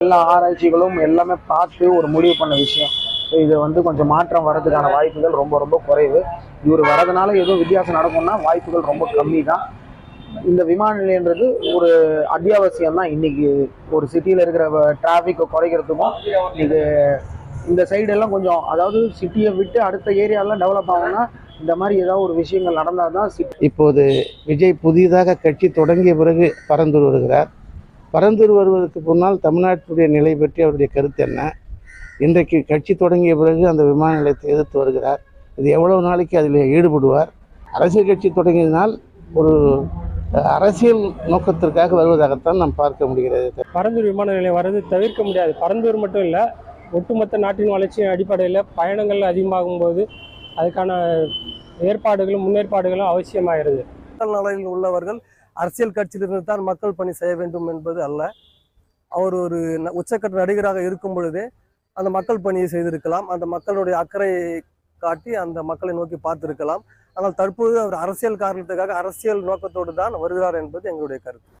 எல்லா ஆராய்ச்சிகளும் எல்லாமே பார்த்து ஒரு முடிவு பண்ண விஷயம். இது கொஞ்சம் மாற்றம் வர்றதுக்கான வாய்ப்புகள் ரொம்ப ரொம்ப குறைவு. இவர் வரதுனால எதுவும் வித்தியாசம் நடக்கும்னா வாய்ப்புகள் ரொம்ப கம்மி தான். இந்த விமான நிலையன்றது ஒரு அத்தியாவசியம் தான். இன்னைக்கு ஒரு சிட்டியில் இருக்கிற டிராஃபிக்கை குறைக்கிறதுக்கும் இது இந்த சைடு எல்லாம் கொஞ்சம், அதாவது சிட்டியை விட்டு அடுத்த ஏரியாலாம் டெவலப் ஆகும்னா இந்த மாதிரி ஏதாவது ஒரு விஷயங்கள் நடந்தால் தான் இப்போது விஜய் புதிதாக கட்சி தொடங்கிய பிறகு பரந்தூர் வருகிறார். பரந்தூர் வருவதற்கு முன்னால் தமிழ்நாட்டுடைய நிலை பற்றி அவருடைய கருத்து என்ன? இன்றைக்கு கட்சி தொடங்கிய பிறகு அந்த விமான நிலையத்தை எதிர்த்து வருகிறார். இது எவ்வளவு நாளைக்கு அதில் ஈடுபடுவார்? அரசியல் கட்சி தொடங்கியதனால் ஒரு அரசியல் நோக்கத்திற்காக வருவதாகத்தான் நாம் பார்க்க முடிகிறது. பரந்தூர் விமான நிலையம் வர்றது தவிர்க்க முடியாது. பரந்தூர் மட்டும் இல்லை, ஒட்டுமொத்த நாட்டின் வளர்ச்சியின் அடிப்படையில் பயணங்கள் அதிகமாகும் போது அதுக்கான ஏற்பாடுகளும் முன்னேற்பாடுகளும் அவசியமாகிறது. மக்கள் நலனில் உள்ளவர்கள் அரசியல் கட்சியிலிருந்து தான் மக்கள் பணி செய்ய வேண்டும் என்பது அல்ல. அவர் ஒரு உச்சக்கட்ட நடிகராக இருக்கும் பொழுதே அந்த மக்கள் பணியை செய்திருக்கலாம். அந்த மக்களுடைய அக்கறையை காட்டி அந்த மக்களை நோக்கி பார்த்திருக்கலாம். ஆனால் தற்போது அவர் அரசியல் காரணத்துக்காக அரசியல் நோக்கத்தோடு தான் வருகிறார் என்பது எங்களுடைய கருத்து.